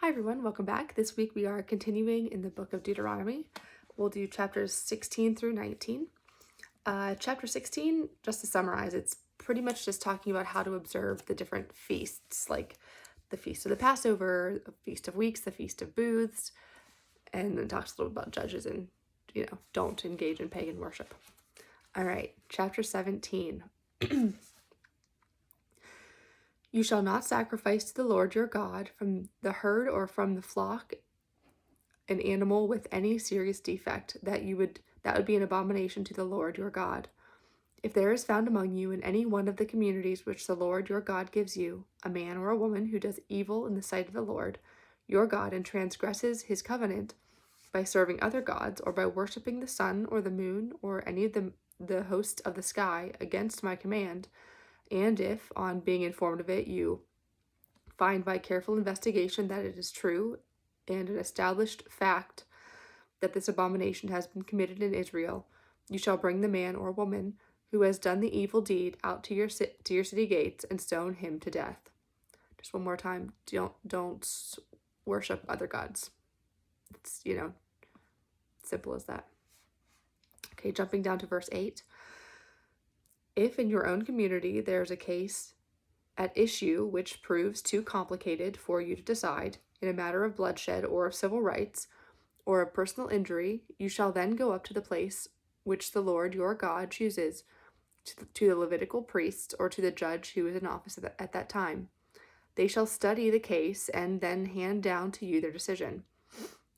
Hi everyone, welcome back. This week we are continuing in the book of Deuteronomy. We'll do chapters 16 through 19. Chapter 16, just to summarize, it's pretty much just talking about how to observe the different feasts, like the Feast of the Passover, the Feast of Weeks, the Feast of Booths, and then talks a little about judges and, don't engage in pagan worship. All right, chapter 17. You shall not sacrifice to the Lord your God from the herd or from the flock an animal with any serious defect that would be an abomination to the Lord your God. If there is found among you in any one of the communities which the Lord your God gives you, a man or a woman who does evil in the sight of the Lord your God and transgresses his covenant by serving other gods or by worshiping the sun or the moon or any of the hosts of the sky against my command, and if, on being informed of it, you find by careful investigation that it is true and an established fact that this abomination has been committed in Israel, you shall bring the man or woman who has done the evil deed out to your city gates and stone him to death. Just one more time, don't worship other gods. It's, simple as that. Okay, jumping down to verse 8. If in your own community there's a case at issue which proves too complicated for you to decide, in a matter of bloodshed or of civil rights, or of personal injury, you shall then go up to the place which the Lord your God chooses, to the Levitical priests or to the judge who is in office at that time. They shall study the case and then hand down to you their decision.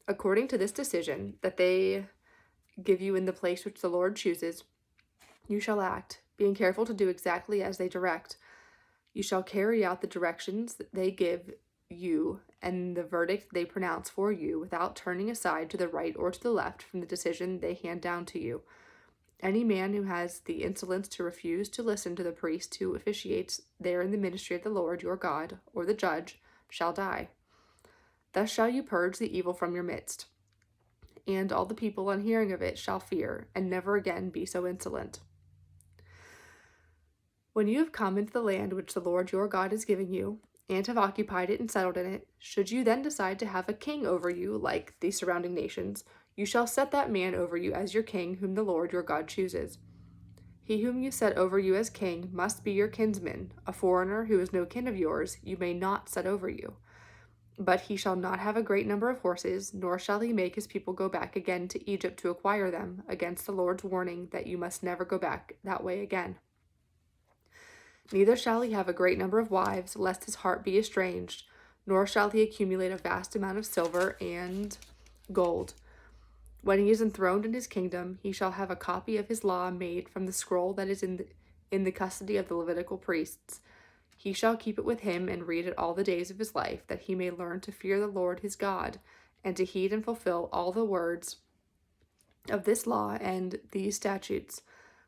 According to this decision that they give you in the place which the Lord chooses, you shall act, being careful to do exactly as they direct. You shall carry out the directions that they give you and the verdict they pronounce for you without turning aside to the right or to the left from the decision they hand down to you. Any man who has the insolence to refuse to listen to the priest who officiates there in the ministry of the Lord your God, or the judge, shall die. Thus shall you purge the evil from your midst. And all the people on hearing of it shall fear, and never again be so insolent. When you have come into the land which the Lord your God is giving you, and have occupied it and settled in it, should you then decide to have a king over you like the surrounding nations, you shall set that man over you as your king whom the Lord your God chooses. He whom you set over you as king must be your kinsman. A foreigner who is no kin of yours you may not set over you. But he shall not have a great number of horses, nor shall he make his people go back again to Egypt to acquire them, against the Lord's warning that you must never go back that way again. Neither shall he have a great number of wives, lest his heart be estranged, nor shall he accumulate a vast amount of silver and gold. When he is enthroned in his kingdom, he shall have a copy of his law made from the scroll that is in the custody of the Levitical priests. He shall keep it with him and read it all the days of his life, that he may learn to fear the Lord his God, and to heed and fulfill all the words of this law and these statutes.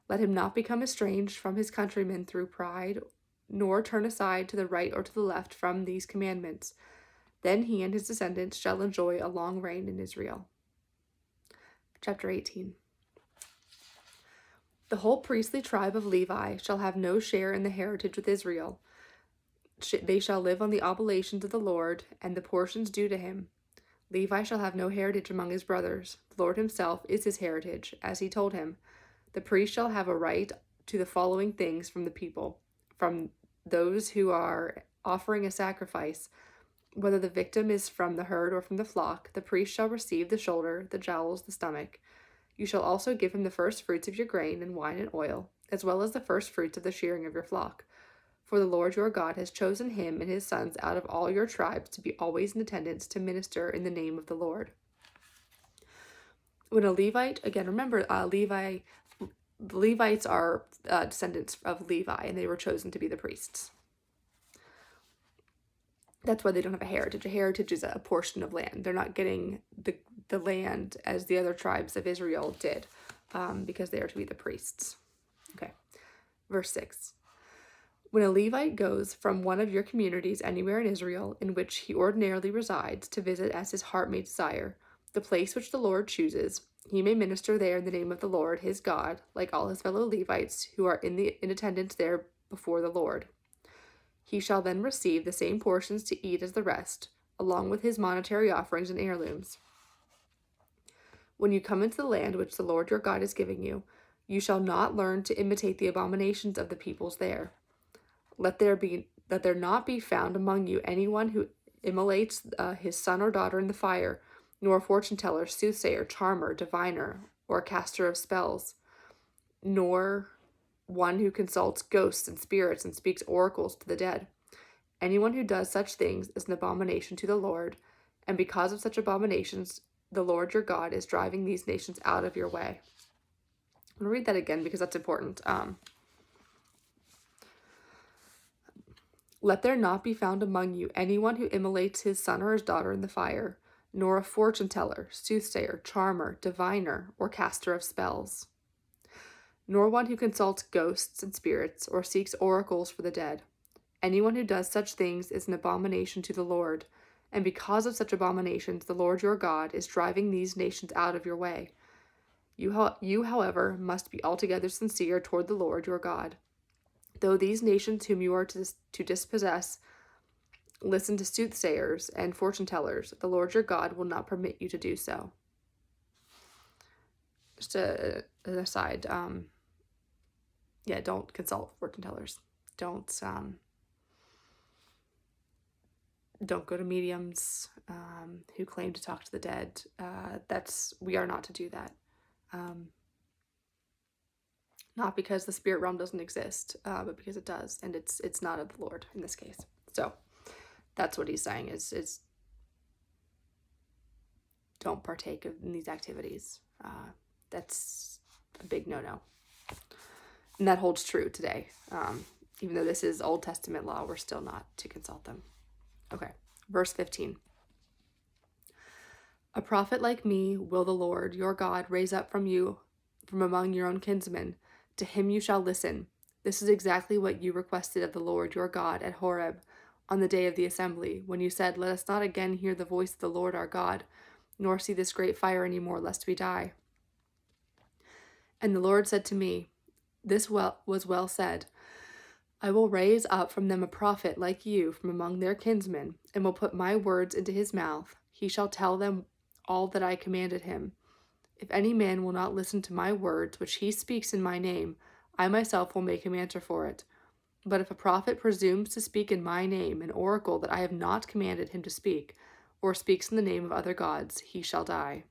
Let him not become estranged from his countrymen through pride, nor turn aside to the right or to the left from these commandments. Then he and his descendants shall enjoy a long reign in Israel. Chapter 18. The whole priestly tribe of Levi shall have no share in the heritage with Israel. They shall live on the oblations of the Lord and the portions due to him. Levi shall have no heritage among his brothers. The Lord himself is his heritage, as he told him. The priest shall have a right to the following things from the people, from those who are offering a sacrifice. Whether the victim is from the herd or from the flock, the priest shall receive the shoulder, the jowls, the stomach. You shall also give him the first fruits of your grain and wine and oil, as well as the first fruits of the shearing of your flock. For the Lord your God has chosen him and his sons out of all your tribes to be always in attendance to minister in the name of the Lord. When a Levite, again, remember, the Levites are descendants of Levi, and they were chosen to be the priests. That's why they don't have a heritage. A heritage is a portion of land. They're not getting the land as the other tribes of Israel did, because they are to be the priests. Okay, verse 6. When a Levite goes from one of your communities anywhere in Israel in which he ordinarily resides to visit as his heart may desire, the place which the Lord chooses, he may minister there in the name of the Lord his God, like all his fellow Levites who are in attendance there before the Lord. He shall then receive the same portions to eat as the rest, along with his monetary offerings and heirlooms. When you come into the land which the Lord your God is giving you, you shall not learn to imitate the abominations of the peoples there. Let there not be found among you anyone who immolates his son or daughter in the fire, nor a fortune teller, soothsayer, charmer, diviner, or caster of spells, nor one who consults ghosts and spirits and speaks oracles to the dead. Anyone who does such things is an abomination to the Lord, and because of such abominations, the Lord your God is driving these nations out of your way. I'm going to read that again because that's important. Let there not be found among you anyone who immolates his son or his daughter in the fire, nor a fortune teller, soothsayer, charmer, diviner, or caster of spells, nor one who consults ghosts and spirits, or seeks oracles for the dead. Anyone who does such things is an abomination to the Lord, and because of such abominations, the Lord your God is driving these nations out of your way. You, however, must be altogether sincere toward the Lord your God. Though these nations whom you are to dispossess listen to soothsayers and fortune tellers, the Lord your God will not permit you to do so. Just an aside, don't consult fortune tellers. Don't go to mediums who claim to talk to the dead. We are not to do that. Not because the spirit realm doesn't exist, but because it does, and it's not of the Lord in this case. So that's what he's saying is don't partake in these activities. That's a big no-no. And that holds true today. Even though this is Old Testament law, we're still not to consult them. Okay, verse 15. A prophet like me will the Lord your God raise up from among your own kinsmen. To him you shall listen. This is exactly what you requested of the Lord your God at Horeb on the day of the assembly, when you said, "Let us not again hear the voice of the Lord our God, nor see this great fire any more, lest we die." And the Lord said to me, "This was well said. I will raise up from them a prophet like you from among their kinsmen, and will put my words into his mouth. He shall tell them all that I commanded him. If any man will not listen to my words, which he speaks in my name, I myself will make him answer for it. But if a prophet presumes to speak in my name an oracle that I have not commanded him to speak, or speaks in the name of other gods, he shall die.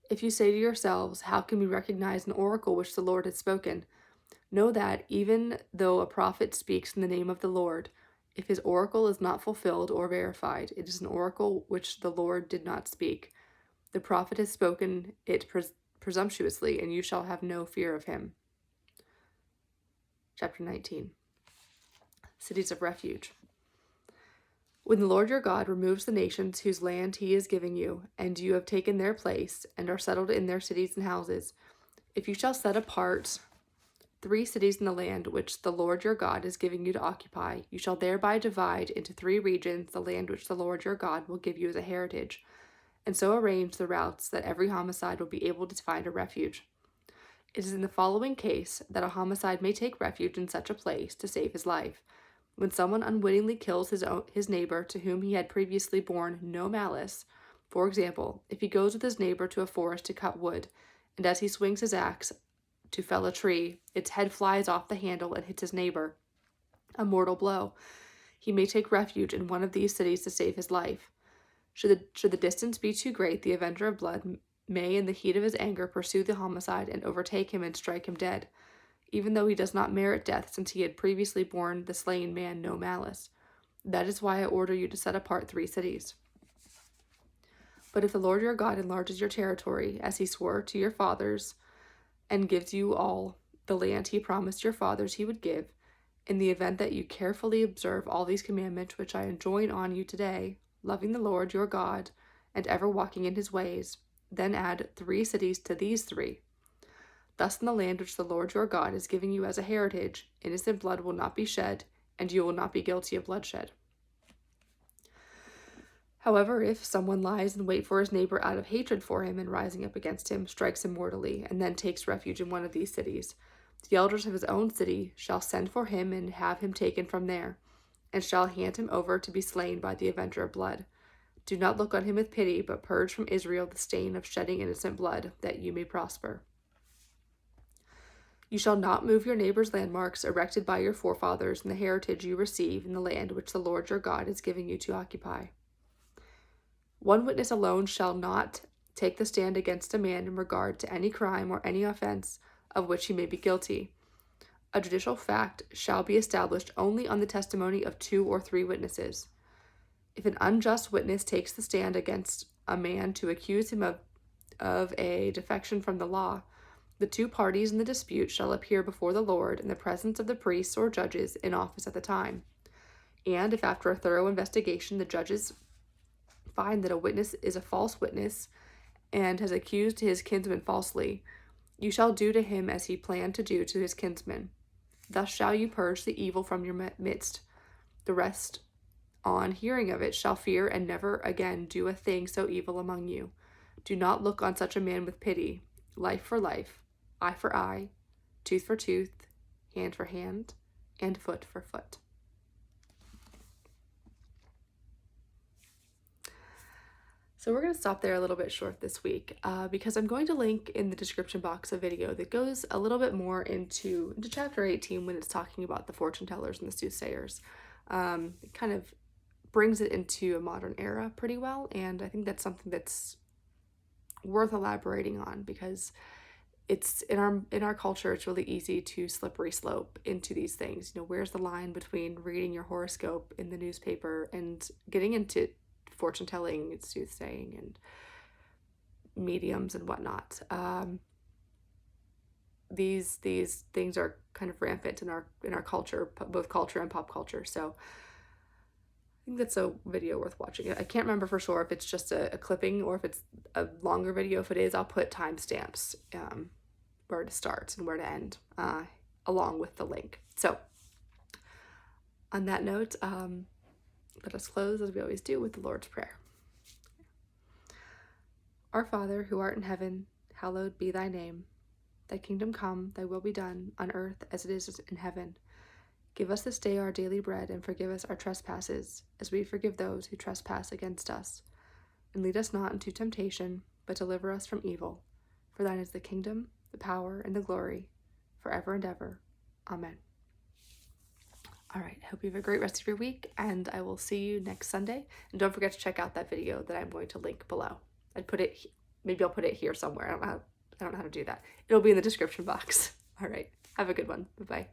If you say to yourselves, how can we recognize an oracle which the Lord has spoken? Know that, even though a prophet speaks in the name of the Lord, if his oracle is not fulfilled or verified, it is an oracle which the Lord did not speak. The prophet has spoken it presumptuously, and you shall have no fear of him. Chapter 19. Cities of refuge. When the Lord your God removes the nations whose land he is giving you, and you have taken their place, and are settled in their cities and houses, if you shall set apart 3 cities in the land which the Lord your God is giving you to occupy, you shall thereby divide into 3 regions the land which the Lord your God will give you as a heritage, and so arrange the routes that every homicide will be able to find a refuge. It is in the following case that a homicide may take refuge in such a place to save his life: when someone unwittingly kills his neighbor to whom he had previously borne no malice. For example, if he goes with his neighbor to a forest to cut wood, and as he swings his axe to fell a tree, its head flies off the handle and hits his neighbor, a mortal blow, he may take refuge in one of these cities to save his life. Should the distance be too great, the avenger of blood may, in the heat of his anger, pursue the homicide and overtake him and strike him dead, even though he does not merit death, since he had previously borne the slain man no malice. That is why I order you to set apart 3 cities. But if the Lord your God enlarges your territory, as he swore to your fathers, and gives you all the land he promised your fathers he would give, in the event that you carefully observe all these commandments which I enjoin on you today, loving the Lord your God, and ever walking in his ways, then add 3 cities to these 3. Thus in the land which the Lord your God is giving you as a heritage, innocent blood will not be shed, and you will not be guilty of bloodshed. However, if someone lies in wait for his neighbor out of hatred for him, and rising up against him, strikes him mortally, and then takes refuge in one of these cities, the elders of his own city shall send for him and have him taken from there. and shall hand him over to be slain by the avenger of blood. Do not look on him with pity, but purge from Israel the stain of shedding innocent blood, that you may prosper. You shall not move your neighbor's landmarks erected by your forefathers in the heritage you receive in the land which the Lord your God is giving you to occupy. One witness alone shall not take the stand against a man in regard to any crime or any offense of which he may be guilty. A judicial fact shall be established only on the testimony of 2 or 3 witnesses. If an unjust witness takes the stand against a man to accuse him of a defection from the law, the 2 parties in the dispute shall appear before the Lord in the presence of the priests or judges in office at the time. And if after a thorough investigation the judges find that a witness is a false witness and has accused his kinsman falsely, you shall do to him as he planned to do to his kinsman. Thus shall you purge the evil from your midst. The rest, on hearing of it, shall fear and never again do a thing so evil among you. Do not look on such a man with pity. Life for life, eye for eye, tooth for tooth, hand for hand, and foot for foot. So we're going to stop there a little bit short this week because I'm going to link in the description box a video that goes a little bit more into chapter 18 when it's talking about the fortune tellers and the soothsayers. It kind of brings it into a modern era pretty well, and I think that's something that's worth elaborating on because it's in our culture, it's really easy to slippery slope into these things. You know, where's the line between reading your horoscope in the newspaper and getting into fortune telling and soothsaying and mediums and whatnot? These things are kind of rampant in our culture, both culture and pop culture. So I think that's a video worth watching. I can't remember for sure if it's just a clipping or if it's a longer video. If it is, I'll put timestamps where to start and where to end along with the link. So on that note, let us close as we always do with the Lord's Prayer. Our Father, who art in heaven, hallowed be thy name. Thy kingdom come, thy will be done, on earth as it is in heaven. Give us this day our daily bread, and forgive us our trespasses, as we forgive those who trespass against us. And lead us not into temptation, but deliver us from evil. For thine is the kingdom, the power, and the glory, forever and ever. Amen. All right, I hope you have a great rest of your week, and I will see you next Sunday. And don't forget to check out that video that I'm going to link below. Maybe I'll put it here somewhere. I don't know how to do that. It'll be in the description box. All right, have a good one. Bye-bye.